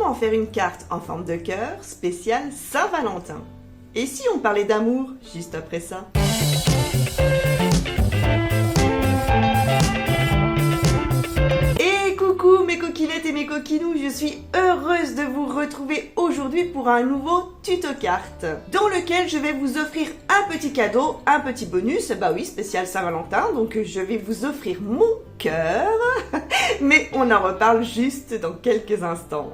comment faire une carte en forme de cœur spéciale Saint-Valentin. Et si on parlait d'amour juste après ça? Et coucou mes coquinettes et mes coquinous, je suis heureuse de vous retrouver aujourd'hui pour un nouveau tuto carte dans lequel je vais vous offrir un petit cadeau, un petit bonus, bah oui, spécial Saint-Valentin, donc je vais vous offrir mon cœur, mais on en reparle juste dans quelques instants.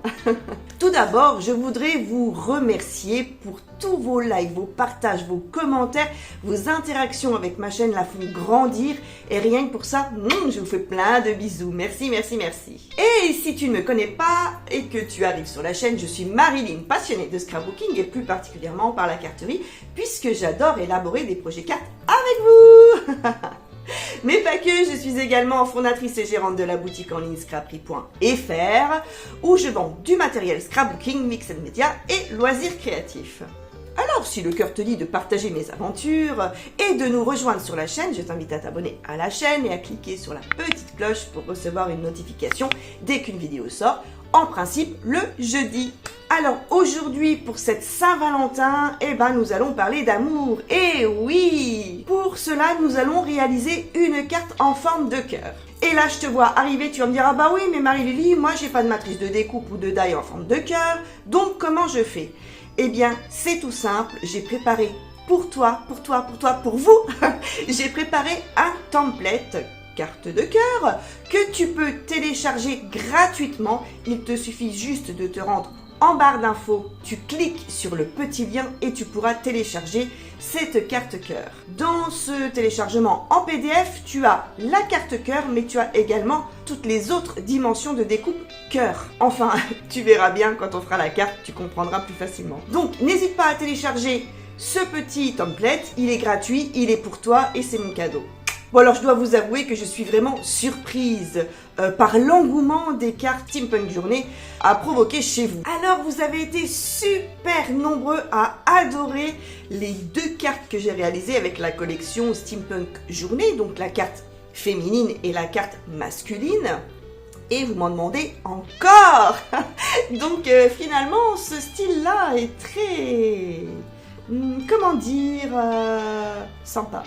Tout d'abord, je voudrais vous remercier pour tous vos likes, vos partages, vos commentaires, vos interactions avec ma chaîne la font grandir et rien que pour ça, je vous fais plein de bisous. Merci, merci, merci. Et si tu ne me connais pas et que tu arrives sur la chaîne, je suis Marilyn, passionnée de scrapbooking et plus particulièrement par la carterie puisque j'adore élaborer des projets cartes avec vous. Mais pas que, je suis également fondatrice et gérante de la boutique en ligne scrapery.fr où je vends du matériel scrapbooking, mix and media et loisirs créatifs. Alors, si le cœur te dit de partager mes aventures et de nous rejoindre sur la chaîne, je t'invite à t'abonner à la chaîne et à cliquer sur la petite cloche pour recevoir une notification dès qu'une vidéo sort, en principe le jeudi. Alors aujourd'hui, pour cette Saint-Valentin, nous allons parler d'amour. Et oui! Pour cela, nous allons réaliser une carte en forme de cœur. Et là, je te vois arriver, tu vas me dire, ah bah oui, mais Marie-Lily, moi, j'ai pas de matrice de découpe ou de die en forme de cœur, donc comment je fais? Eh bien, c'est tout simple, j'ai préparé pour toi, pour vous, j'ai préparé un template carte de cœur que tu peux télécharger gratuitement. Il te suffit juste de te rendre en barre d'infos, tu cliques sur le petit lien et tu pourras télécharger cette carte cœur. Dans ce téléchargement en PDF, tu as la carte cœur, mais tu as également toutes les autres dimensions de découpe cœur. Enfin, tu verras bien quand on fera la carte, tu comprendras plus facilement. Donc, n'hésite pas à télécharger ce petit template, il est gratuit, il est pour toi et c'est mon cadeau. Bon alors je dois vous avouer que je suis vraiment surprise par l'engouement des cartes Steampunk Journée à provoquer chez vous. Alors vous avez été super nombreux à adorer les deux cartes que j'ai réalisées avec la collection Steampunk Journée, donc la carte féminine et la carte masculine. Et vous m'en demandez encore. Donc finalement ce style-là est très... comment dire, sympa.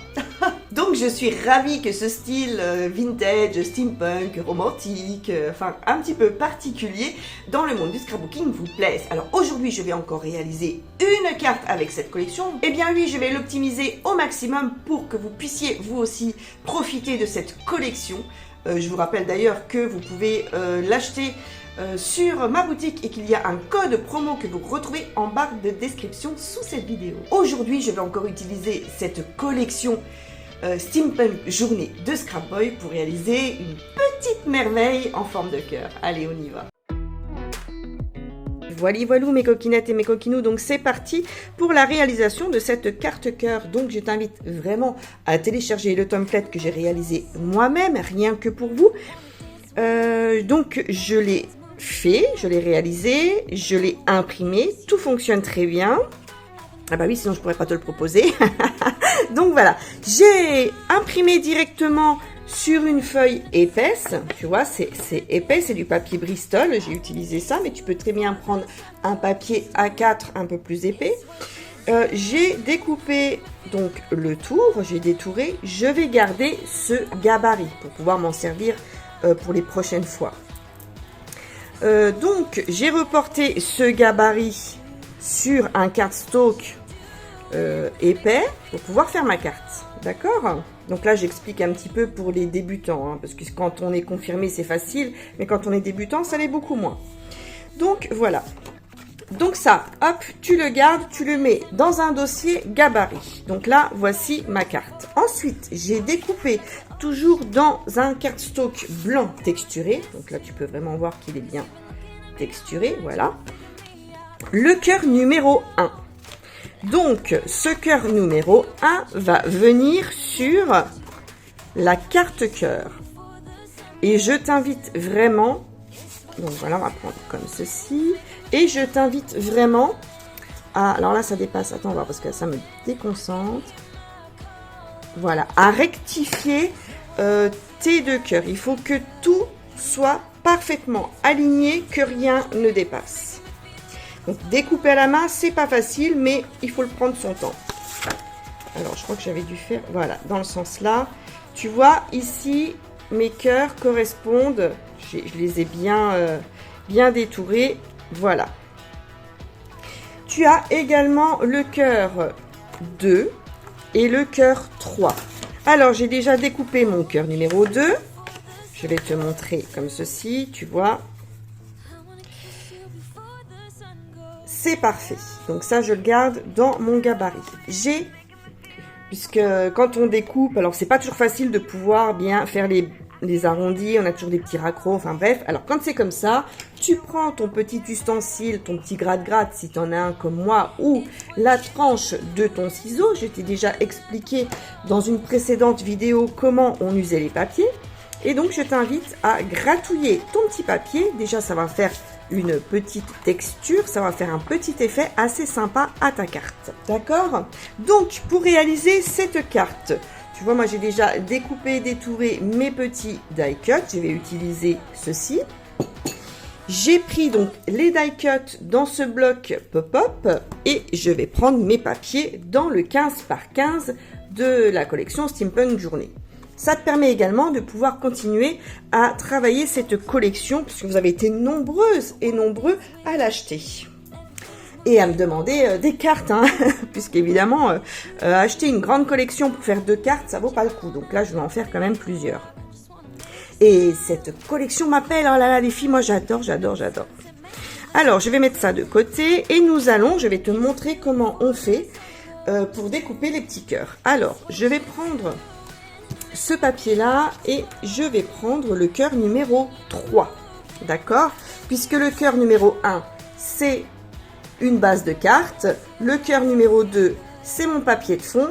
Donc je suis ravie que ce style vintage, steampunk, romantique, enfin un petit peu particulier dans le monde du scrapbooking vous plaise. Alors aujourd'hui je vais encore réaliser une carte avec cette collection. Eh bien oui, je vais l'optimiser au maximum pour que vous puissiez vous aussi profiter de cette collection. Je vous rappelle d'ailleurs que vous pouvez l'acheter sur ma boutique et qu'il y a un code promo que vous retrouvez en barre de description sous cette vidéo. Aujourd'hui, je vais encore utiliser cette collection Steampunk Journée de Scrapboy pour réaliser une petite merveille en forme de cœur. Allez, on y va. Voilou mes coquinettes et mes coquinous, donc c'est parti pour la réalisation de cette carte cœur. Donc je t'invite vraiment à télécharger le template que j'ai réalisé moi-même, rien que pour vous. Donc je l'ai fait, je l'ai réalisé, je l'ai imprimé, tout fonctionne très bien. Ah bah oui, sinon je pourrais pas te le proposer. Donc voilà, j'ai imprimé directement sur une feuille épaisse, tu vois, c'est épais, c'est du papier Bristol, j'ai utilisé ça, mais tu peux très bien prendre un papier A4 un peu plus épais. J'ai découpé donc le tour, j'ai détouré, je vais garder ce gabarit pour pouvoir m'en servir pour les prochaines fois. Donc j'ai reporté ce gabarit sur un cardstock épais pour pouvoir faire ma carte, d'accord? Donc là j'explique un petit peu pour les débutants, hein, parce que quand on est confirmé c'est facile, mais quand on est débutant ça l'est beaucoup moins. Donc voilà. Donc ça, hop, tu le gardes, tu le mets dans un dossier gabarit. Donc là, voici ma carte. Ensuite, j'ai découpé toujours dans un cardstock blanc texturé. Donc là, tu peux vraiment voir qu'il est bien texturé, voilà. Le cœur numéro 1. Donc, ce cœur numéro 1 va venir sur la carte cœur. Et je t'invite vraiment... Donc voilà, on va prendre comme ceci. Et je t'invite vraiment à... Alors là, ça dépasse. Attends, on va voir parce que ça me déconcentre. Voilà, à rectifier tes deux cœurs. Il faut que tout soit parfaitement aligné, que rien ne dépasse. Donc découper à la main, c'est pas facile, mais il faut le prendre son temps. Alors je crois que j'avais dû faire, voilà, dans le sens là. Tu vois, ici, mes cœurs correspondent, je les ai bien détourés, voilà. Tu as également le cœur 2 et le cœur 3. Alors, j'ai déjà découpé mon cœur numéro 2. Je vais te montrer comme ceci, tu vois. C'est parfait. Donc ça, je le garde dans mon gabarit. Puisque quand on découpe, alors c'est pas toujours facile de pouvoir bien faire les arrondis, on a toujours des petits raccrocs, enfin bref. Alors quand c'est comme ça, tu prends ton petit ustensile, ton petit gratte-gratte si tu en as un comme moi, ou la tranche de ton ciseau. Je t'ai déjà expliqué dans une précédente vidéo comment on usait les papiers. Et donc je t'invite à gratouiller ton petit papier. Déjà ça va faire une petite texture, ça va faire un petit effet assez sympa à ta carte. D'accord? Donc pour réaliser cette carte, tu vois, moi j'ai déjà découpé et détouré mes petits die cuts. Je vais utiliser ceci. J'ai pris donc les die cuts dans ce bloc pop-up et je vais prendre mes papiers dans le 15 par 15 de la collection Steampunk Journée. Ça te permet également de pouvoir continuer à travailler cette collection puisque vous avez été nombreuses et nombreux à l'acheter. Et à me demander des cartes, hein, puisqu'évidemment, acheter une grande collection pour faire 2 cartes, ça vaut pas le coup. Donc là, je vais en faire quand même plusieurs. Et cette collection m'appelle, oh là là, les filles, moi j'adore. Alors, je vais mettre ça de côté et je vais te montrer comment on fait pour découper les petits cœurs. Alors, je vais prendre ce papier-là et je vais prendre le cœur numéro 3. D'accord? Puisque le cœur numéro 1, c'est une base de carte. Le cœur numéro 2, c'est mon papier de fond.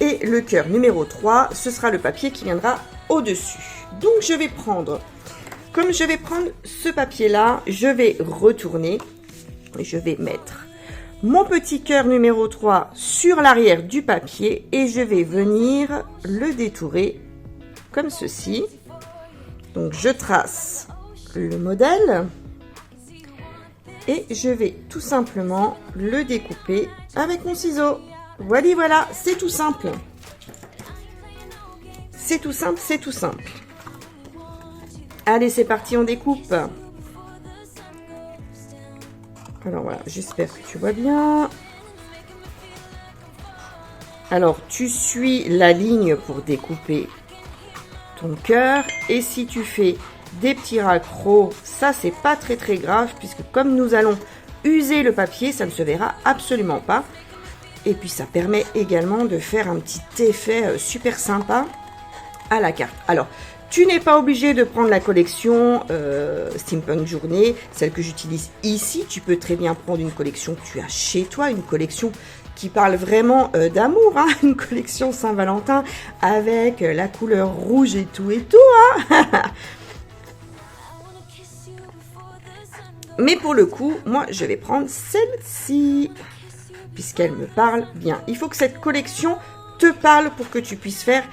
Et le cœur numéro 3, ce sera le papier qui viendra au-dessus. Donc, je vais prendre ce papier-là, je vais retourner et je vais mettre mon petit cœur numéro 3 sur l'arrière du papier et je vais venir le détourer comme ceci. Donc, je trace le modèle. Et je vais tout simplement le découper avec mon ciseau. Voilà, c'est tout simple. C'est tout simple. Allez, c'est parti, on découpe. Alors voilà, j'espère que tu vois bien. Alors, tu suis la ligne pour découper ton cœur. Et si tu fais des petits raccrocs, ça c'est pas très grave puisque comme nous allons user le papier, ça ne se verra absolument pas. Et puis ça permet également de faire un petit effet super sympa à la carte. Alors, tu n'es pas obligé de prendre la collection Steampunk Journée, celle que j'utilise ici. Tu peux très bien prendre une collection que tu as chez toi, une collection qui parle vraiment d'amour, hein, une collection Saint-Valentin avec la couleur rouge et tout, hein. Mais pour le coup, moi, je vais prendre celle-ci, puisqu'elle me parle bien. Il faut que cette collection te parle pour que tu puisses faire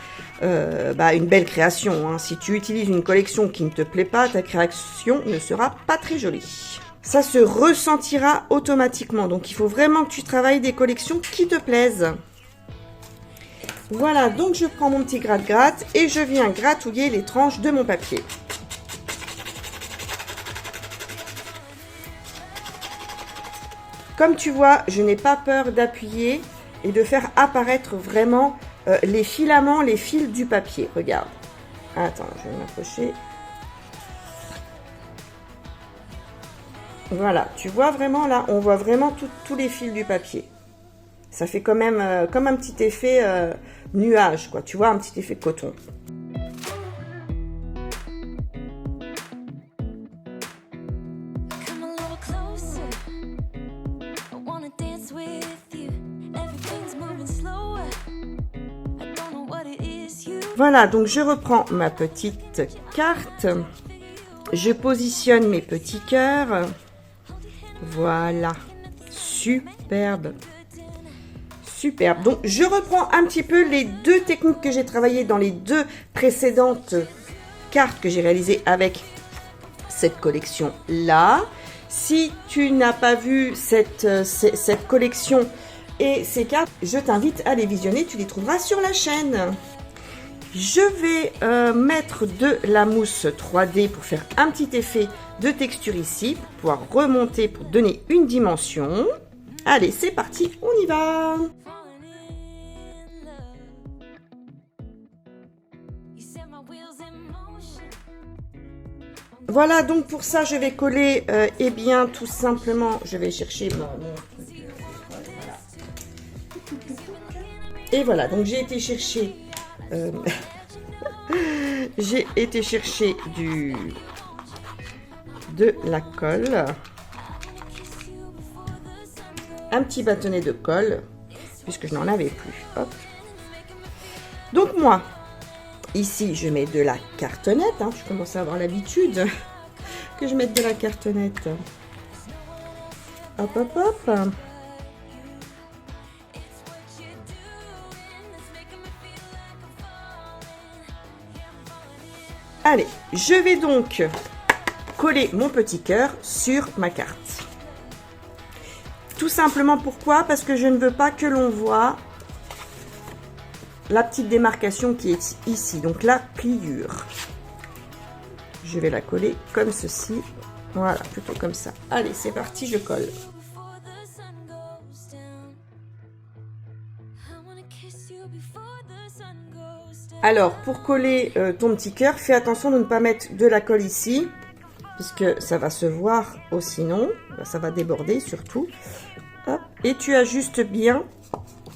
une belle création. Hein. Si tu utilises une collection qui ne te plaît pas, ta création ne sera pas très jolie. Ça se ressentira automatiquement. Donc, il faut vraiment que tu travailles des collections qui te plaisent. Voilà, donc je prends mon petit gratte-gratte et je viens gratouiller les tranches de mon papier. Comme tu vois, je n'ai pas peur d'appuyer et de faire apparaître vraiment les filaments, les fils du papier. Regarde. Attends, je vais m'approcher. Voilà, tu vois vraiment là, on voit vraiment tous les fils du papier. Ça fait quand même comme un petit effet nuage, quoi. Tu vois, un petit effet coton. Voilà, donc je reprends ma petite carte. Je positionne mes petits cœurs. Voilà. Superbe. Superbe. Donc, je reprends un petit peu les 2 techniques que j'ai travaillées dans les 2 précédentes cartes que j'ai réalisées avec cette collection-là. Si tu n'as pas vu cette collection et ces cartes, je t'invite à les visionner, tu les trouveras sur la chaîne. Je vais mettre de la mousse 3D pour faire un petit effet de texture ici, pour pouvoir remonter, pour donner une dimension. Allez, c'est parti, on y va! Voilà, donc pour ça, je vais coller, eh bien, tout simplement, je vais chercher mon... Voilà. Et voilà, donc j'ai été chercher... j'ai été chercher de la colle. Un petit bâtonnet de colle, puisque je n'en avais plus. Hop. Donc moi... Ici, je mets de la cartonnette. Hein. Je commence à avoir l'habitude que je mette de la cartonnette. Hop, hop, hop. Allez, je vais donc coller mon petit cœur sur ma carte. Tout simplement pourquoi? Parce que je ne veux pas que l'on voit la petite démarcation qui est ici, donc la pliure. Je vais la coller comme ceci. Voilà, plutôt comme ça. Allez, c'est parti, je colle. Alors, pour coller ton petit cœur, fais attention de ne pas mettre de la colle ici, puisque ça va se voir au sinon. Ça va déborder surtout. Hop, et tu ajustes bien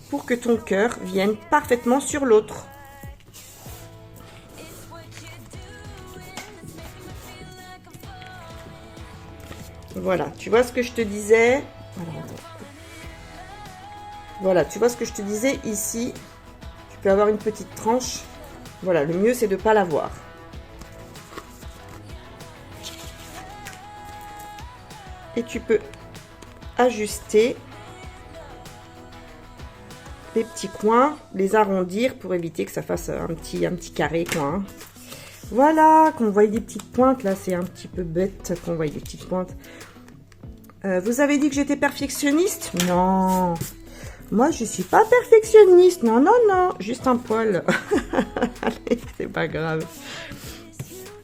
pour que ton cœur vienne parfaitement sur l'autre. Voilà, tu vois ce que je te disais. Voilà, tu vois ce que je te disais ici. Tu peux avoir une petite tranche. Voilà, le mieux c'est de ne pas l'avoir. Et tu peux ajuster les petits coins, les arrondir pour éviter que ça fasse un petit carré quoi. Hein. Voilà, qu'on voit des petites pointes là, c'est un petit peu bête qu'on voit des petites pointes. Vous avez dit que j'étais perfectionniste? Non, moi je suis pas perfectionniste. Non, non, non, juste un poil. Allez, c'est pas grave.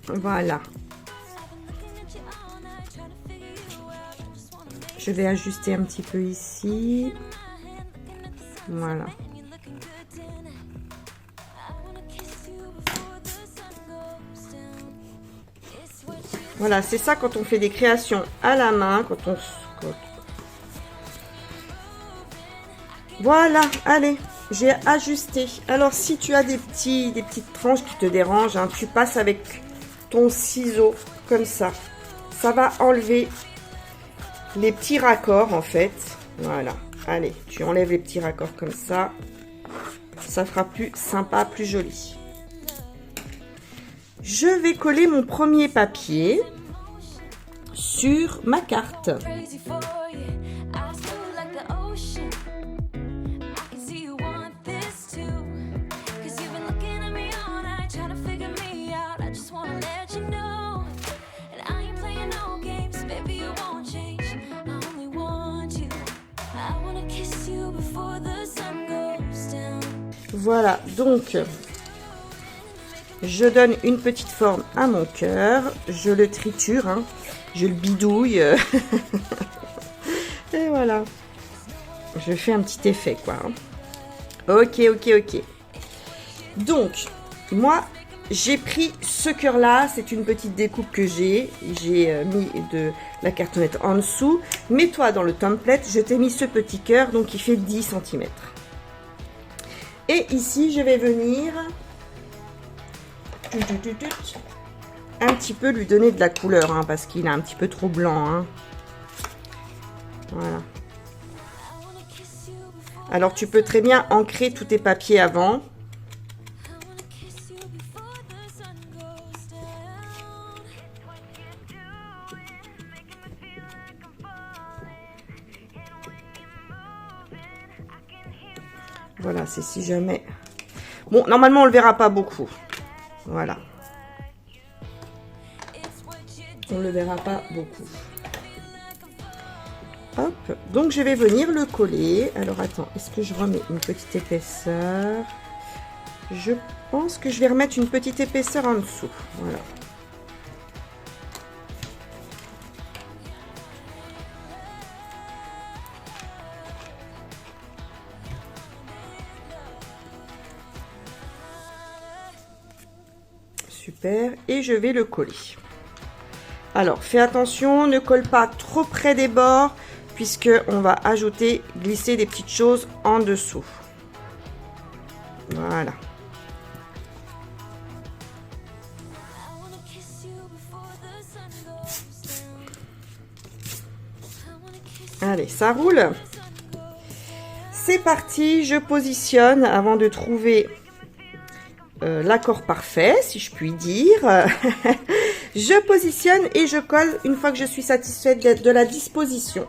Voilà. Je vais ajuster un petit peu ici. Voilà. Voilà, c'est ça quand on fait des créations à la main, Voilà, allez, j'ai ajusté. Alors, si tu as des petites tranches qui te dérangent, hein, tu passes avec ton ciseau, comme ça. Ça va enlever les petits raccords, en fait. Voilà. Allez, tu enlèves les petits raccords comme ça. Ça fera plus sympa, plus joli. Je vais coller mon premier papier sur ma carte. Voilà, donc je donne une petite forme à mon cœur, je le triture, hein, je le bidouille, et voilà, je fais un petit effet quoi. Hein. Ok, ok, ok. Donc, moi, j'ai pris ce cœur-là, c'est une petite découpe que j'ai mis de la cartonnette en dessous, mais toi, dans le template, je t'ai mis ce petit cœur, donc il fait 10 cm. Et ici, je vais venir un petit peu lui donner de la couleur, hein, parce qu'il est un petit peu trop blanc. Hein. Voilà. Alors, tu peux très bien ancrer tous tes papiers avant. Voilà, c'est si jamais... Bon, normalement, on le verra pas beaucoup. Voilà. On le verra pas beaucoup. Hop, donc je vais venir le coller. Alors attends, est-ce que je remets une petite épaisseur? Je pense que je vais remettre une petite épaisseur en dessous. Voilà. Super, et je vais le coller. Alors, fais attention, ne colle pas trop près des bords, puisque on va ajouter, glisser des petites choses en dessous. Voilà. Allez, ça roule. C'est parti, je positionne avant de trouver l'accord parfait, si je puis dire. Je positionne et je colle une fois que je suis satisfaite de la disposition.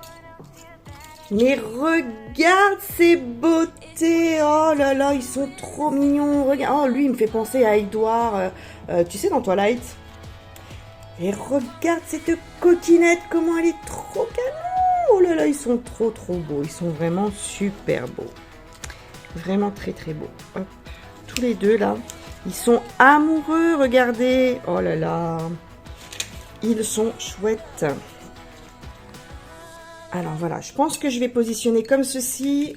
Mais regarde ces beautés. Oh là là, ils sont trop mignons. Regarde. Oh, lui, il me fait penser à Edouard, tu sais, dans Twilight. Et regarde cette coquinette, comment elle est trop canon. Oh là là, ils sont trop beaux. Ils sont vraiment super beaux. Vraiment très beaux. Hop. Tous les deux, là. Ils sont amoureux, regardez. Oh là là. Ils sont chouettes. Alors voilà, je pense que je vais positionner comme ceci.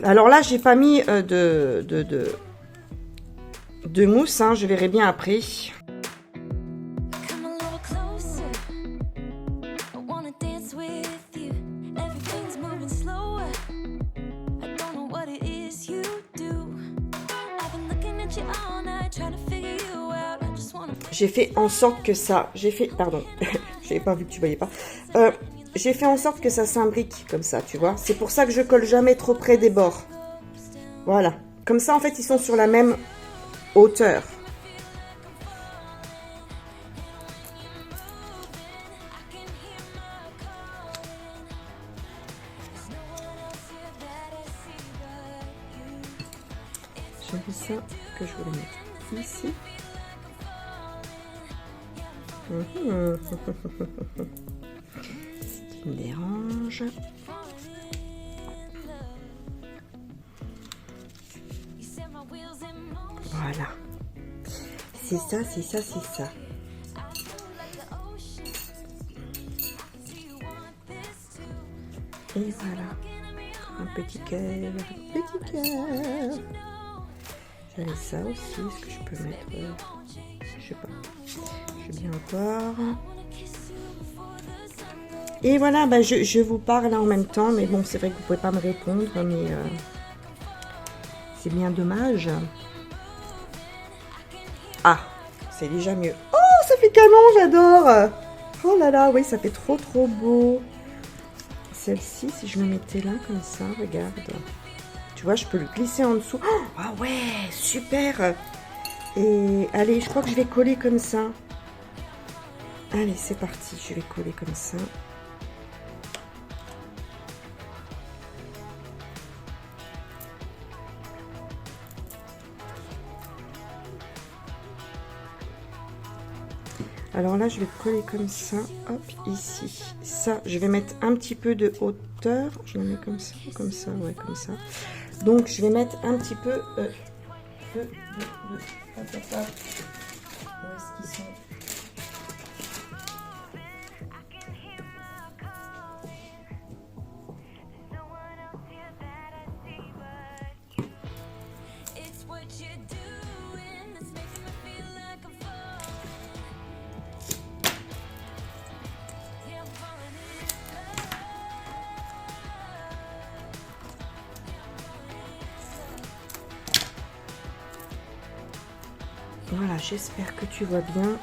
Alors là, j'ai pas mis de mousse, hein, je verrai bien après. J'ai fait en sorte que ça... Pardon, j'avais pas vu que tu voyais pas. J'ai fait en sorte que ça s'imbrique comme ça, tu vois. C'est pour ça que je colle jamais trop près des bords. Voilà. Comme ça, en fait, ils sont sur la même hauteur. J'ai vu ça que je voulais mettre ici. Ce qui me dérange. Voilà. C'est ça, c'est ça, c'est ça. Et voilà. Un petit cœur. Petit cœur. J'avais ça aussi. Est-ce que je peux mettre... je sais pas. Je vais bien voir. Et voilà, bah je vous parle en même temps. Mais bon, c'est vrai que vous pouvez pas me répondre. Mais c'est bien dommage. Ah, c'est déjà mieux. Oh, ça fait canon, j'adore. Oh là là, oui, ça fait trop beau. Celle-ci, si je me mettais là, comme ça, regarde. Tu vois, je peux le glisser en dessous. Oh, ah ouais, super. Et allez, je crois que je vais coller comme ça. Allez, c'est parti, je vais coller comme ça. Alors là, je vais coller comme ça, hop, ici. Ça, je vais mettre un petit peu de hauteur. Je le mets comme ça, ouais, comme ça. Donc, je vais mettre un petit peu hop, hop. Où est-ce qu'ils sont? Voilà, j'espère que tu vois bien.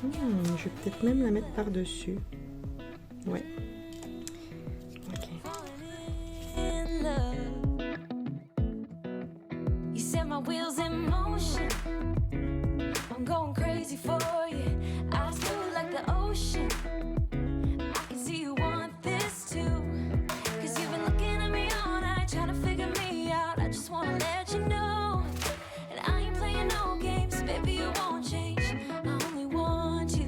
Je vais peut-être même la mettre par-dessus. Ouais. Ok. You set my wheels in motion. I'm going crazy for you. I feel like the ocean. I can see you want this too. Cause you've been looking at me all night, trying to figure me out. I just wanna let you know. And I ain't playing no games, baby, you won't change. I only want you.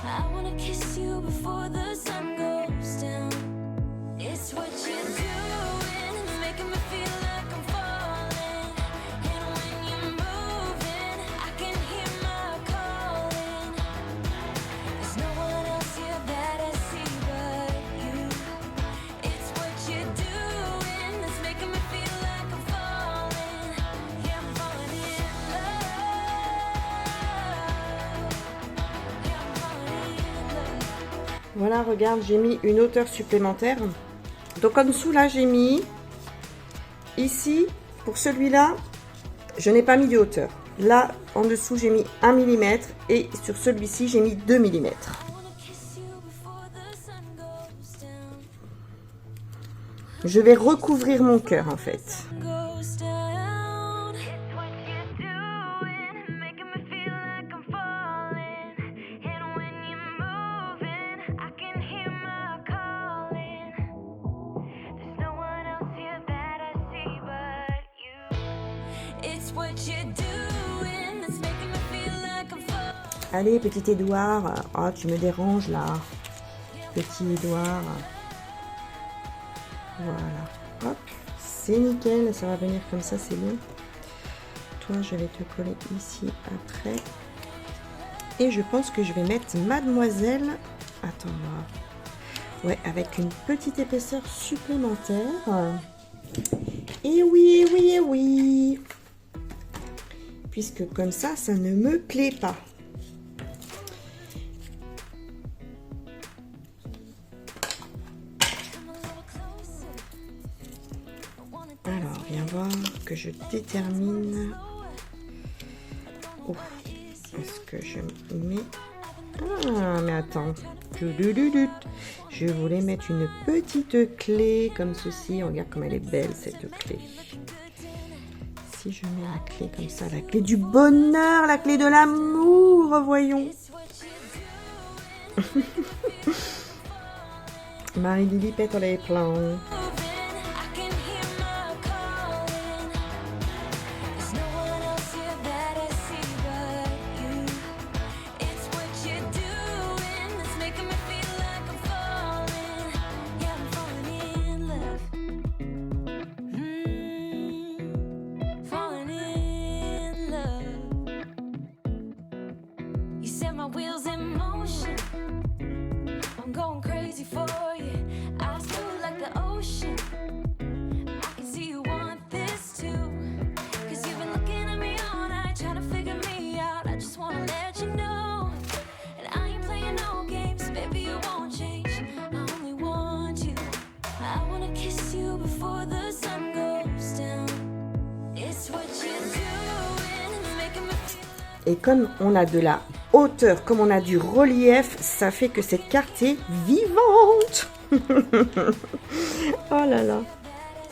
I wanna kiss you before the sun goes down. It's what you're doing, it's making me feel like I'm falling. And when you're moving, I can hear my calling. There's no one else here that I see but you. It's what you're doing, it's making me feel like I'm falling. Yeah, I'm falling in love. Yeah, I'm falling in love. Voilà, regarde, j'ai mis une hauteur supplémentaire. Donc en dessous là j'ai mis, ici pour celui-là je n'ai pas mis de hauteur. Là en dessous j'ai mis 1 mm et sur celui-ci j'ai mis 2 mm. Je vais recouvrir mon cœur en fait. Allez, petit Édouard. Oh, tu me déranges là. Petit Édouard. Voilà. Hop. C'est nickel. Ça va venir comme ça, c'est bon. Toi, je vais te coller ici après. Et je pense que je vais mettre Mademoiselle. Attends, moi. Ouais, avec une petite épaisseur supplémentaire. Et oui, oui, oui. Puisque comme ça, ça ne me plaît pas. Alors, viens voir que je détermine. Oh, est-ce que je mets... Ah, mais attends. Je voulais mettre une petite clé comme ceci. Regarde comme elle est belle, cette clé. Si je mets la clé comme ça, la clé du bonheur, la clé de l'amour, voyons. Marie-Lily pète les plans. My wheels in motion. I'm going crazy for you. I feel like the ocean. I can see you want this too. Cause you've been looking at me all night, trying to figure me out. I just wanna let you know. And I ain't playing no games, baby, you won't change. I only want you. I wanna kiss you before the sun goes down. It's what you're doing, it's making me feel. Et comme on a de la hauteur, comme on a du relief, ça fait que cette carte est vivante. Oh là là.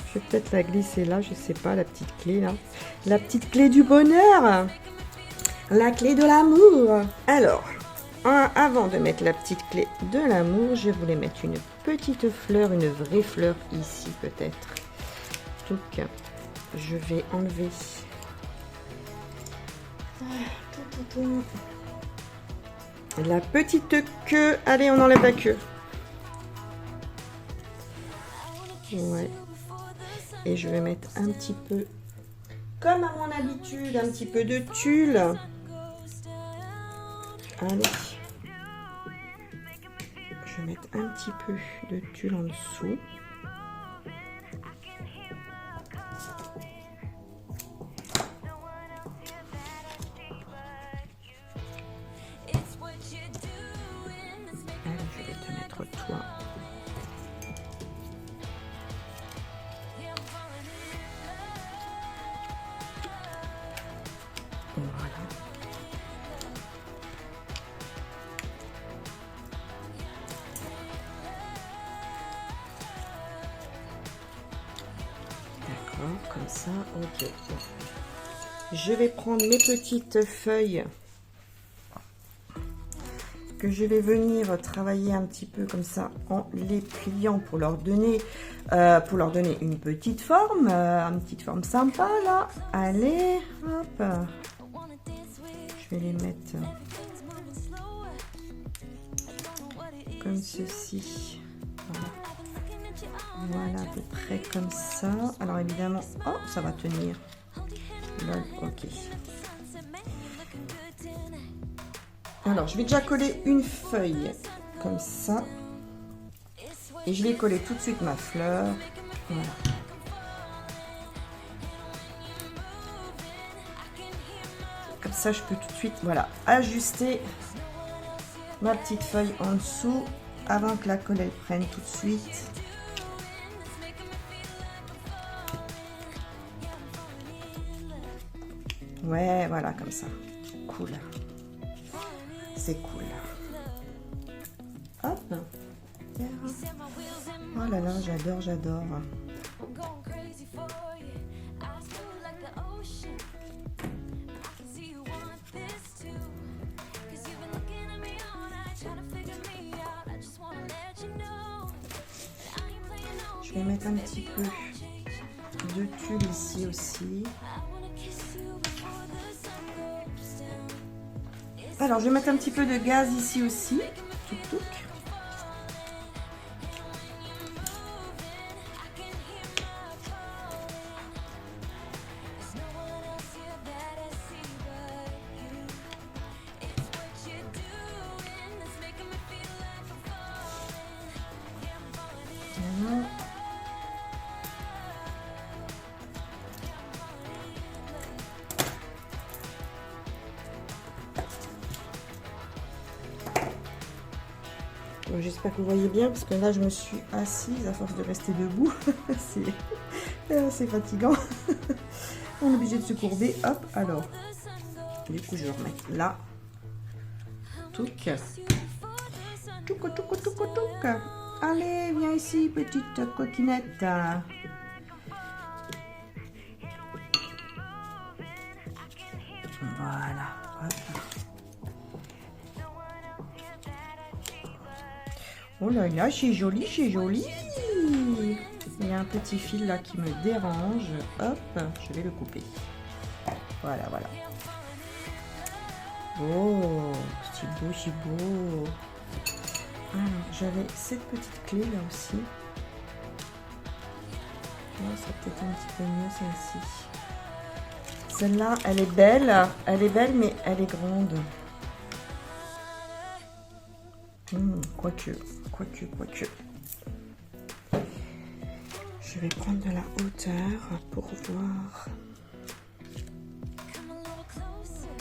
Je vais peut-être la glisser là, je sais pas, la petite clé là. La petite clé du bonheur. La clé de l'amour. Alors, avant de mettre la petite clé de l'amour, je voulais mettre une petite fleur, une vraie fleur ici peut-être. Donc, je vais enlever... la petite queue. Allez, on enlève la queue. Ouais. Et je vais mettre un petit peu, comme à mon habitude, un petit peu de tulle. Allez. Je vais mettre un petit peu de tulle en dessous. Voilà. comme ça, ok. Je vais prendre mes petites feuilles que je vais venir travailler un petit peu comme ça en les pliant pour leur donner une petite forme sympa là. Allez, hop. Je vais les mettre comme ceci. Voilà. Voilà, à peu près comme ça. Alors évidemment, oh, ça va tenir. Lol, ok. Alors, je vais déjà coller une feuille comme ça. Et je vais coller tout de suite ma fleur. Voilà. Comme ça, je peux tout de suite, voilà, ajuster ma petite feuille en dessous avant que la colle elle prenne tout de suite. Ouais, voilà, comme ça. Cool. C'est cool. Hop. Oh là là, j'adore, j'adore. Je vais mettre un petit peu de tulle ici aussi. Alors, je vais mettre un petit peu de gaz ici aussi. Touc, touc. Voilà. J'espère que vous voyez bien parce que là je me suis assise à force de rester debout. C'est fatigant. On est obligé de se courber. Hop, alors. Du coup je vais remettre là. Touc. Touc, touc, touc, touc. Allez, viens ici, petite coquinette. Voilà. Hop. Oh là là, c'est joli, c'est joli. Il y a un petit fil là qui me dérange. Hop, je vais le couper. Voilà, voilà. Oh, c'est beau, c'est beau. Alors, j'avais cette petite clé là aussi. Oh, c'est peut-être un petit peu mieux celle-ci. Celle-là, elle est belle. Elle est belle, mais elle est grande. Quoique. Je vais prendre de la hauteur pour voir.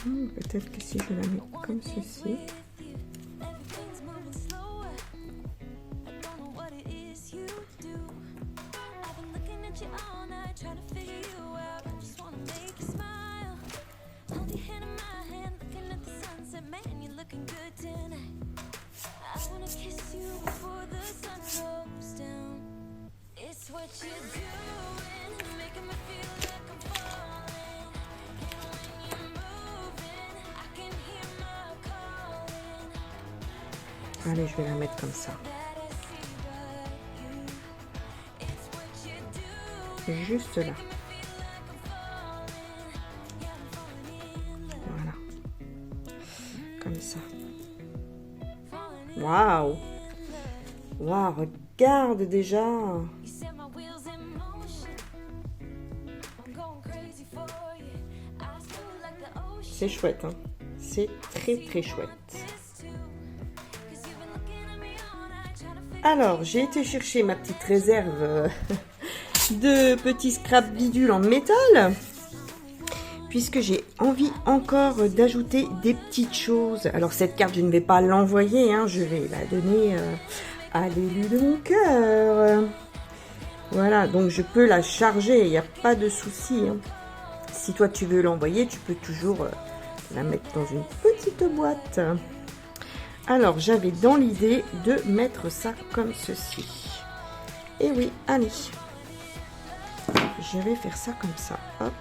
Peut-être que si je la mets comme ceci. Allez, je vais la mettre comme ça. Juste là. Voilà. Comme ça. Waouh! Waouh, regarde déjà! C'est chouette, hein? C'est très très chouette. Alors, j'ai été chercher ma petite réserve de petits scrap bidules en métal, puisque j'ai envie encore d'ajouter des petites choses. Alors, cette carte, je ne vais pas l'envoyer, hein, je vais la donner à l'élu de mon cœur. Voilà, donc je peux la charger, il n'y a pas de souci. Hein. Si toi, tu veux l'envoyer, tu peux toujours la mettre dans une petite boîte. Alors, j'avais dans l'idée de mettre ça comme ceci. Et oui, allez. je vais faire ça comme ça. Hop.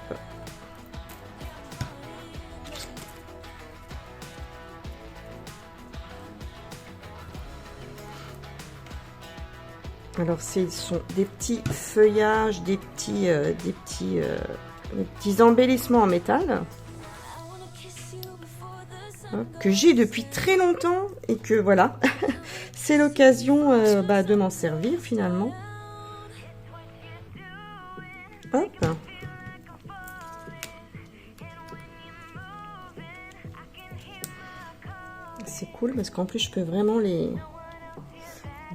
Alors, ce sont des petits feuillages, des petits embellissements en métal. Hop, que j'ai depuis très longtemps et que voilà, c'est l'occasion de m'en servir finalement. Hop. C'est cool parce qu'en plus je peux vraiment les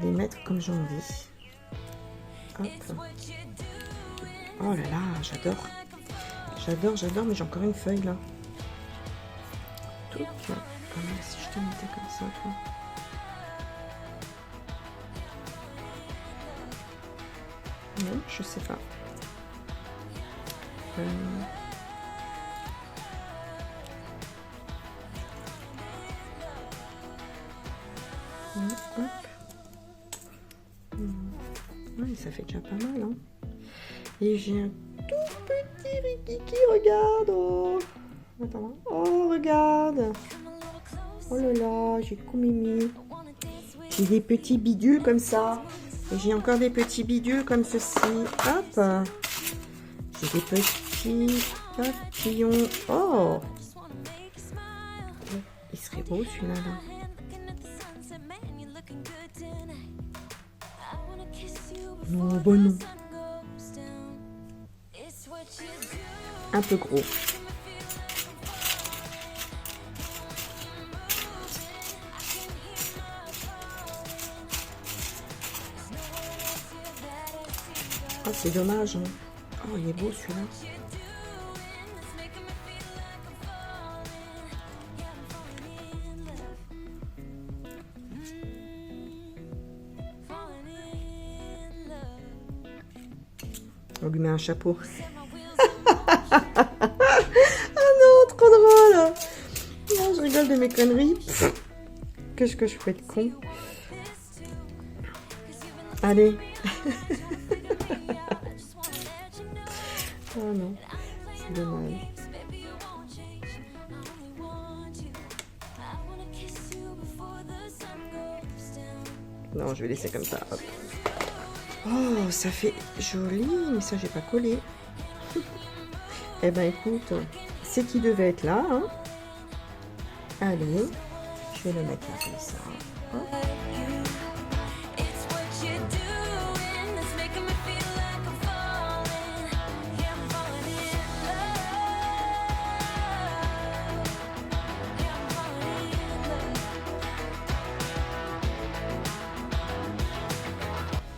mettre comme j'ai envie. Hop. Oh là là, j'adore. J'adore, mais j'ai encore une feuille là. Tout. Ah, si je te mettais comme ça, toi. Non, je sais pas. Hop. Ouais, ça fait déjà pas mal, hein. Et j'ai un tout petit Rikiki, regarde. Oh. Attends. Oh, regarde. Oh là là, j'ai Koumimi. J'ai des petits bidules comme ça. Et j'ai encore des petits bidules comme ceci. Hop. J'ai des petits papillons. Oh. Il serait beau celui-là. Là. Non, bon non. Un peu gros. Oh, c'est dommage. Hein. Oh, il est beau celui-là. On lui met un chapeau. Ah non, trop drôle. Non, je rigole de mes conneries. Qu'est-ce que je fais de con. Allez. Oh non, c'est dommage. Non, je vais laisser comme ça. Hop. Oh, ça fait joli, mais ça, j'ai pas collé. Eh ben, écoute, c'est qui devait être là. Hein. Allez, je vais le mettre là comme ça. Hop.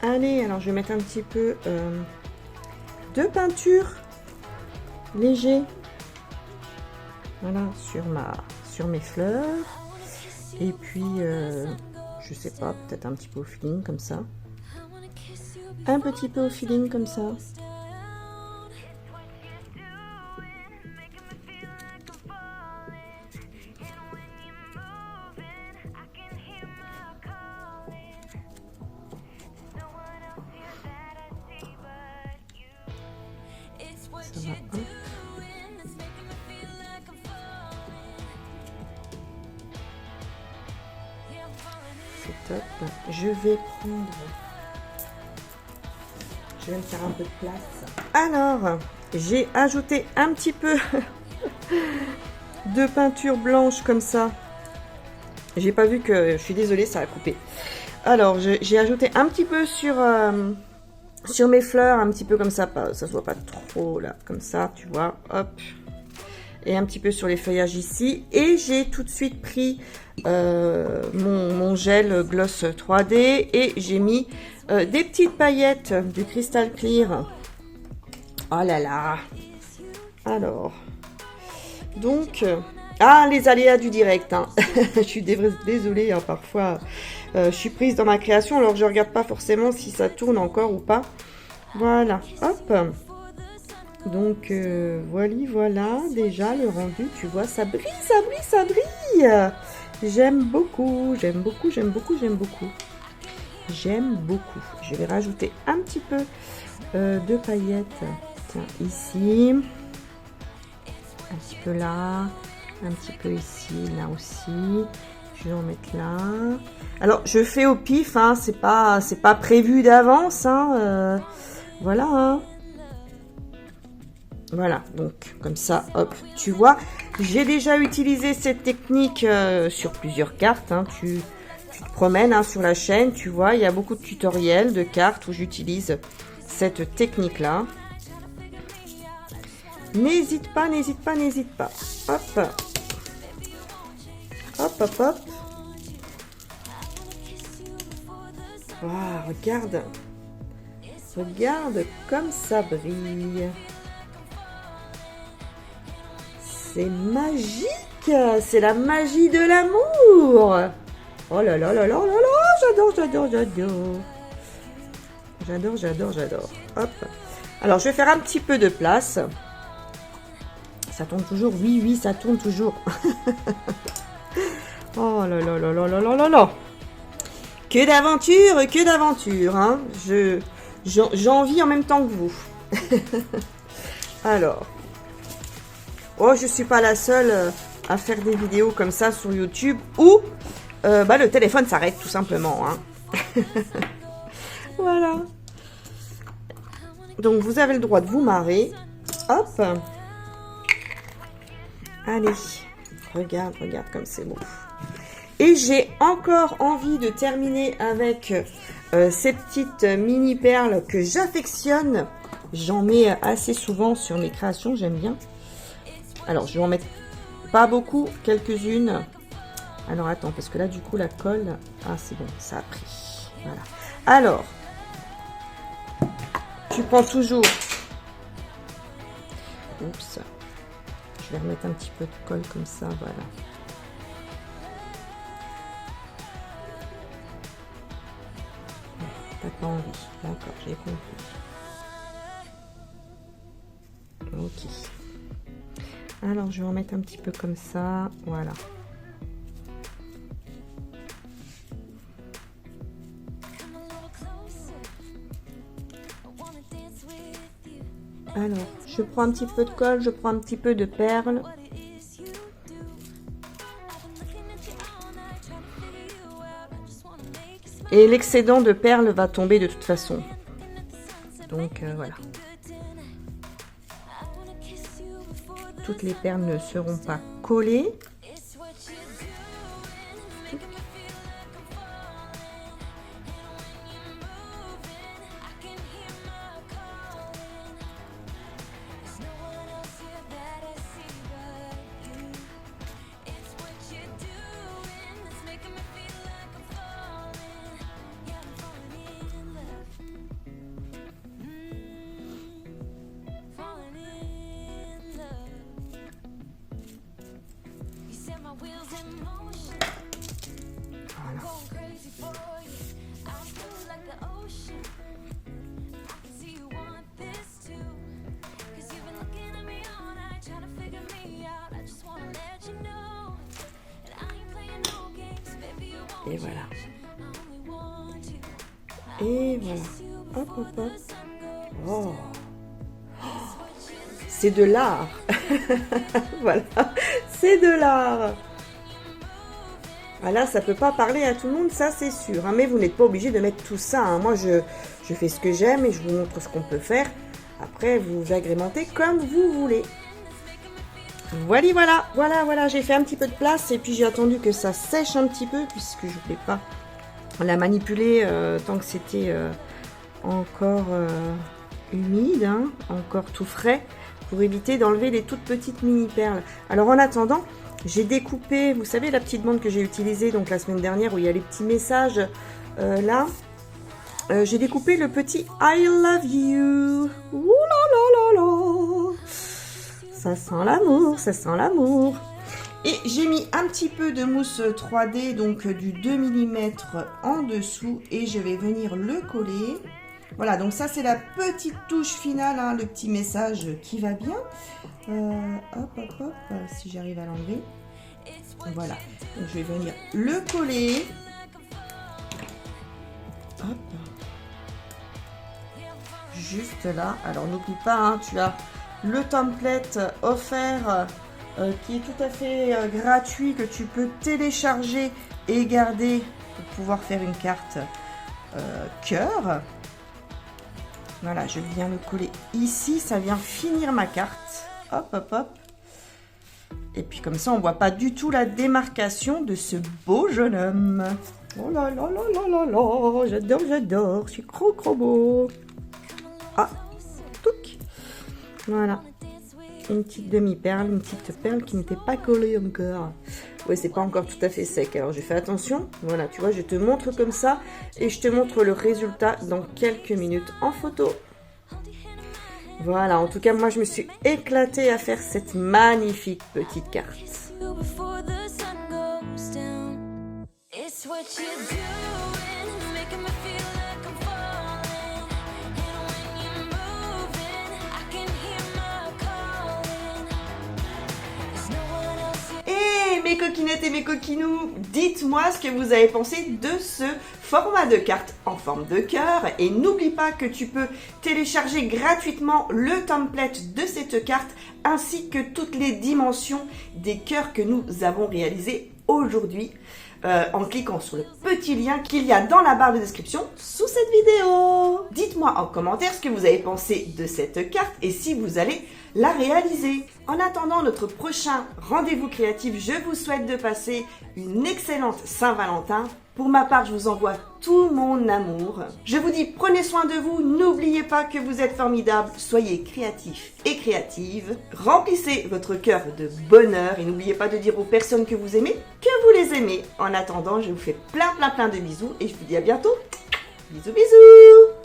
Allez, alors je vais mettre un petit peu de peinture léger, voilà, sur mes fleurs, et puis je sais pas, peut-être un petit peu au feeling comme ça, un petit peu au feeling comme ça. Ça va, hein. C'est top. Je vais me faire un peu de place. Alors, j'ai ajouté un petit peu de peinture blanche comme ça. J'ai pas vu que... Je suis désolée, ça a coupé. Alors, j'ai ajouté un petit peu sur mes fleurs, un petit peu comme ça, ça se voit pas trop là, comme ça, tu vois, hop. Et un petit peu sur les feuillages ici. Et j'ai tout de suite pris mon gel gloss 3D et j'ai mis des petites paillettes du Crystal Clear. Oh là là. Alors, donc... Ah, les aléas du direct. Hein. Je suis désolée, hein, parfois je suis prise dans ma création, alors je regarde pas forcément si ça tourne encore ou pas. Voilà, hop. Donc voilà, déjà le rendu, tu vois, ça brille, ça brille, ça brille. J'aime beaucoup, j'aime beaucoup, j'aime beaucoup, j'aime beaucoup. J'aime beaucoup. Je vais rajouter un petit peu de paillettes Tiens, ici. Un petit peu là. Un petit peu ici, là aussi. Je vais en mettre là. Alors, je fais au pif, hein, c'est pas prévu d'avance, hein, voilà, hein. Voilà, donc, comme ça, hop, tu vois. J'ai déjà utilisé cette technique sur plusieurs cartes, hein. Tu te promènes hein, sur la chaîne, tu vois, il y a beaucoup de tutoriels de cartes où j'utilise cette technique-là. N'hésite pas, n'hésite pas, n'hésite pas. Hop. Hop, hop, hop. Wow, regarde. Regarde comme ça brille. C'est magique. C'est la magie de l'amour. Oh là là là là là là. J'adore, j'adore, j'adore. J'adore, j'adore, j'adore. Hop. Alors, je vais faire un petit peu de place. Ça tourne toujours. Oui, oui, ça tourne toujours. Oh là là là là là là là là. Que d'aventure, hein. J'en vis en même temps que vous. Alors. Oh, je suis pas la seule à faire des vidéos comme ça sur YouTube où le téléphone s'arrête tout simplement, hein. Voilà. Donc, vous avez le droit de vous marrer. Hop. Allez. Regarde, regarde comme c'est beau. Et j'ai encore envie de terminer avec ces petites mini perles que j'affectionne. J'en mets assez souvent sur mes créations, j'aime bien. Alors, je vais en mettre pas beaucoup, quelques-unes. Alors, attends, parce que là, du coup, la colle... Ah, c'est bon, ça a pris. Voilà. Alors, tu prends toujours... Oups. Je vais remettre un petit peu de colle comme ça, voilà. T'as pas envie. D'accord, j'ai compris. Ok. Alors, je vais en mettre un petit peu comme ça. Voilà. Alors, je prends un petit peu de colle, je prends un petit peu de perles. Et l'excédent de perles va tomber de toute façon. Donc, voilà. Toutes les perles ne seront pas collées. Et voilà. Et voilà. Hop, hop, hop. Oh. C'est de l'art. Voilà. C'est de l'art. Voilà, ça peut pas parler à tout le monde, ça c'est sûr. Hein, mais vous n'êtes pas obligé de mettre tout ça. Hein. Moi, je fais ce que j'aime et je vous montre ce qu'on peut faire. Après, vous agrémentez comme vous voulez. Voilà, voilà, voilà, voilà, j'ai fait un petit peu de place et puis j'ai attendu que ça sèche un petit peu puisque je ne voulais pas la manipuler tant que c'était encore humide, hein, encore tout frais, pour éviter d'enlever les toutes petites mini perles. Alors en attendant, j'ai découpé, vous savez la petite bande que j'ai utilisée donc la semaine dernière où il y a les petits messages là. J'ai découpé le petit I love you. Ouh là là là là. Ça sent l'amour, ça sent l'amour. Et j'ai mis un petit peu de mousse 3D, donc du 2 mm en dessous. Et je vais venir le coller. Voilà, donc ça c'est la petite touche finale, hein, le petit message qui va bien. Hop, hop, hop, si j'arrive à l'enlever. Voilà, donc je vais venir le coller. Hop. juste là. Alors n'oublie pas, hein, tu as le template offert qui est tout à fait gratuit, que tu peux télécharger et garder pour pouvoir faire une carte cœur. Voilà, je viens le coller ici, ça vient finir ma carte. Hop, hop, hop. Et puis comme ça, on ne voit pas du tout la démarcation de ce beau jeune homme. Oh là là là là là là, j'adore, j'adore, c'est trop beau. Ah, touc. Voilà. Une petite demi-perle, une petite perle qui n'était pas collée encore. Ouais, c'est pas encore tout à fait sec, alors je fais attention. Voilà, tu vois, je te montre comme ça et je te montre le résultat dans quelques minutes en photo. Voilà, en tout cas, moi, je me suis éclatée à faire cette magnifique petite carte. Mes coquinettes et mes coquinous, dites-moi ce que vous avez pensé de ce format de carte en forme de cœur et n'oublie pas que tu peux télécharger gratuitement le template de cette carte ainsi que toutes les dimensions des cœurs que nous avons réalisés aujourd'hui en cliquant sur le petit lien qu'il y a dans la barre de description sous cette vidéo. Dites-moi en commentaire ce que vous avez pensé de cette carte et si vous allez la réaliser. En attendant notre prochain rendez-vous créatif, je vous souhaite de passer une excellente Saint-Valentin. Pour ma part, je vous envoie tout mon amour. Je vous dis, prenez soin de vous, n'oubliez pas que vous êtes formidables, soyez créatifs et créatives, remplissez votre cœur de bonheur et n'oubliez pas de dire aux personnes que vous aimez que vous les aimez. En attendant, je vous fais plein de bisous et je vous dis à bientôt. Bisous, bisous.